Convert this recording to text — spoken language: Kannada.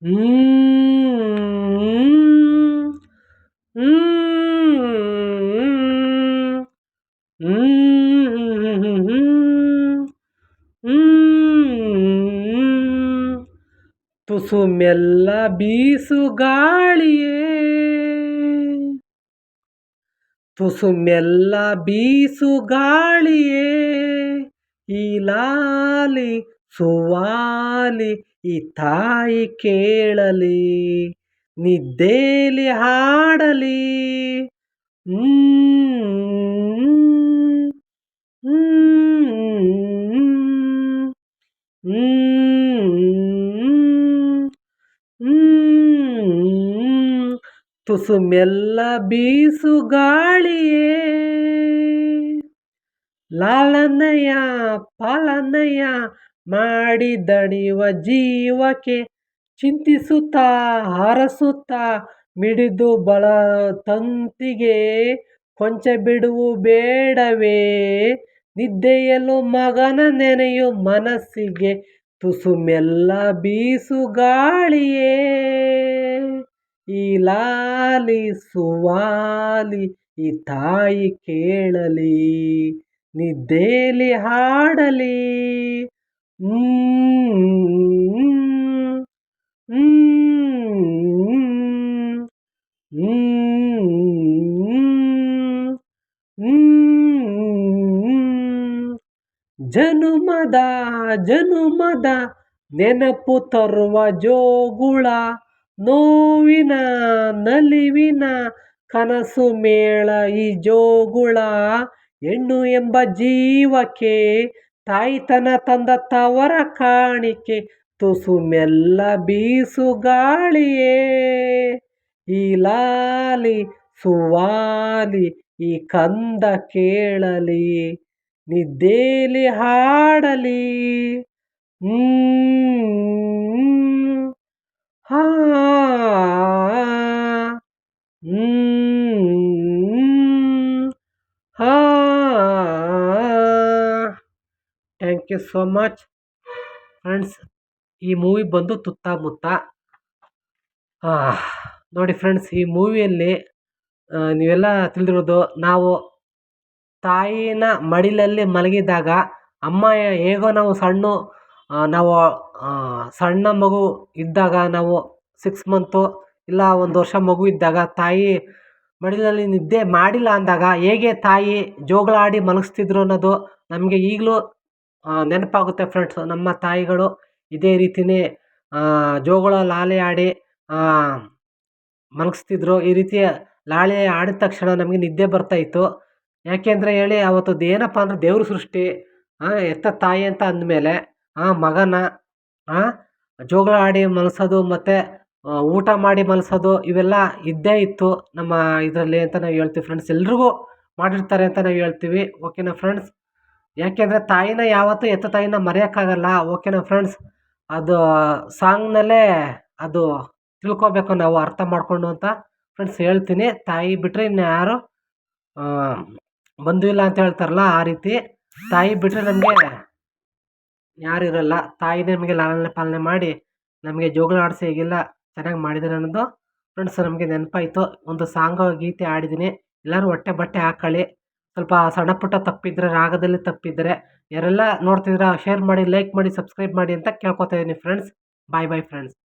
ಹ್ಮ್ ಹ್ಮ್ ಹ್ಮ್ ಹ್ಮ್ ತುಸು ಮೆಲ್ಲ ಬೀಸು ಗಾಳಿಯೇ ತುಸು ಮೆಲ್ಲ ಬೀಸು ಗಾಳಿಯೇ ಈ ಲಾಲಿ ಸುವಾಲಿ ಈ ತಾಯಿ ಕೇಳಲಿ ನಿದ್ದೇಲಿ ಹಾಡಲಿ ಹ್ಮ್ ಹ್ಮ್ ಹ್ಮ್ ಹ್ಮ್ ತುಸು ಮೆಲ್ಲ ಬೀಸು ಗಾಳಿಯೇ ಲಾಲನಯ ಪಾಲನಯ ಮಾಡಿದಣಿವ ಜೀವಕ್ಕೆ ಚಿಂತಿಸುತ್ತಾ ಹರಸುತ್ತಾ ಮಿಡಿದು ಬಳ ತಂತಿಗೆ ಕೊಂಚ ಬಿಡುವು ಬೇಡವೇ ನಿದ್ದೆಯಲು ಮಗನ ನೆನೆಯು ಮನಸ್ಸಿಗೆ ತುಸು ಮೆಲ್ಲ ಬೀಸು ಗಾಳಿಯೇ ಈ ಲಾಲಿ ಸುವಾಲಿ ಈ ತಾಯಿ ಕೇಳಲಿ ನಿದ್ದೇಲಿ ಹಾಡಲಿ ಹ್ಮ್ ಹ್ಮ್ ಹ್ಮ್ ಹ್ಮ್ ಜನುಮದ ಜನುಮದ ನೆನಪು ತರುವ ಜೋಗುಳ ನೋವಿನ ನಲಿವಿನ ಕನಸು ಮೇಳ ಈ ಜೋಗುಳ ಹೆಣ್ಣು ಎಂಬ ಜೀವಕ್ಕೆ ತಾಯ್ತನ ತಂದ ತವರ ಕಾಣಿಕೆ ತುಸು ಮೆಲ್ಲ ಬೀಸು ಗಾಳಿಯೇ ಈ ಲಾಲಿ ಸುವಾಲಿ ಈ ಕಂದ ಕೇಳಲಿ ನಿದ್ದೇಲಿ ಹಾಡಲಿ ಹಾ ಹಾ thank you so much friends. ಈ ಮೂವಿ ಬಂದು ತುತ್ತ ಮುತ್ತ. ನೋಡಿ ಫ್ರೆಂಡ್ಸ್, ಈ ಮೂವಿಯಲ್ಲಿ ನೀವೆಲ್ಲ ತಿಳಿದಿರೋದು, ನಾವು ತಾಯಿನ ಮಡಿಲಲ್ಲಿ ಮಲಗಿದಾಗ ಅಮ್ಮ ಹೇಗೋ ನಾವು ಸಣ್ಣ ಮಗು ಇದ್ದಾಗ, ನಾವು 6 ಮಂತು ಇಲ್ಲ 1 ವರ್ಷ ಮಗು ಇದ್ದಾಗ ತಾಯಿ ಮಡಿಲಲ್ಲಿ ನಿದ್ದೆ ಮಾಡಿಲ್ಲ ಅಂದಾಗ ಹೇಗೆ ತಾಯಿ ಜೋಗಳ ಆಡಿ ಮಲಗಿಸ್ತಿದ್ರು ಅನ್ನೋದು ನಮಗೆ ಈಗಲೂ ನೆನಪಾಗುತ್ತೆ ಫ್ರೆಂಡ್ಸ್. ನಮ್ಮ ತಾಯಿಗಳು ಇದೇ ರೀತಿಯೇ ಜೋಗಳ ಲಾಲಿ ಆಡಿ ಮಲಗಿಸ್ತಿದ್ರು. ಈ ರೀತಿಯ ಲಾಲಿ ಆಡಿದ ತಕ್ಷಣ ನಮಗೆ ನಿದ್ದೆ ಬರ್ತಾಯಿತ್ತು. ಯಾಕೆಂದರೆ ಹೇಳಿ, ಅವತ್ತದ್ದು ಏನಪ್ಪ ಅಂದರೆ ದೇವ್ರ ಸೃಷ್ಟಿ. ಹೆತ್ತ ತಾಯಿ ಅಂತ ಅಂದಮೇಲೆ ಮಗನ ಜೋಗಳ ಆಡಿ ಮಲಗಿಸೋದು ಮತ್ತು ಊಟ ಮಾಡಿ ಮಲಗಿಸೋದು ಇವೆಲ್ಲ ಇದ್ದೇ ಇತ್ತು ನಮ್ಮ ಇದರಲ್ಲಿ ಅಂತ ನಾವು ಹೇಳ್ತೀವಿ ಫ್ರೆಂಡ್ಸ್. ಎಲ್ರಿಗೂ ಮಾಡಿರ್ತಾರೆ ಅಂತ ನಾವು ಹೇಳ್ತೀವಿ. ಓಕೆನಾ ಫ್ರೆಂಡ್ಸ್? ಯಾಕೆಂದರೆ ತಾಯಿನ ಯಾವತ್ತೂ ಹೆತ್ತ ತಾಯಿನ ಮರೆಯೋಕ್ಕಾಗಲ್ಲ. ಓಕೆನಾ ಫ್ರೆಂಡ್ಸ್? ಅದು ಸಾಂಗ್ನಲ್ಲೇ ಅದು ತಿಳ್ಕೊಬೇಕು ನಾವು ಅರ್ಥ ಮಾಡಿಕೊಂಡು ಅಂತ ಫ್ರೆಂಡ್ಸ್ ಹೇಳ್ತೀನಿ. ತಾಯಿ ಬಿಟ್ಟರೆ ಇನ್ಯಾರು ಬಂಧು ಇಲ್ಲ ಅಂತ ಹೇಳ್ತಾರಲ್ಲ, ಆ ರೀತಿ ತಾಯಿ ಬಿಟ್ಟರೆ ನಮಗೆ ಯಾರು ಇರಲ್ಲ. ತಾಯಿನೇ ನಮಗೆ ಲಾಲನೆ ಪಾಲನೆ ಮಾಡಿ ನಮಗೆ ಜೋಗಳ ಆಡಿಸಿ ಹೀಗೆಲ್ಲ ಚೆನ್ನಾಗಿ ಮಾಡಿದ್ದಾರೆ ಅನ್ನೋದು ಫ್ರೆಂಡ್ಸ್ ನಮಗೆ ನೆನಪಾಯಿತು. ಒಂದು ಸಾಂಗು ಗೀತೆ ಆಡಿದ್ದೀನಿ. ಎಲ್ಲರೂ ಹೊಟ್ಟೆ ಬಟ್ಟೆ ಹಾಕ್ಕೊಳ್ಳಿ. ಸ್ವಲ್ಪ ಸಣ್ಣ ಪುಟ್ಟ ತಪ್ಪಿದ್ರೆ, ರಾಗದಲ್ಲಿ ತಪ್ಪಿದ್ದರೆ ಯಾರೆಲ್ಲ ನೋಡ್ತಿದ್ದೀರಾ ಶೇರ್ ಮಾಡಿ, ಲೈಕ್ ಮಾಡಿ, ಸಬ್ಸ್ಕ್ರೈಬ್ ಮಾಡಿ ಅಂತ ಕೇಳ್ಕೊತಾ ಇದ್ದೀನಿ ಫ್ರೆಂಡ್ಸ್. ಬಾಯ್ ಬಾಯ್ ಫ್ರೆಂಡ್ಸ್.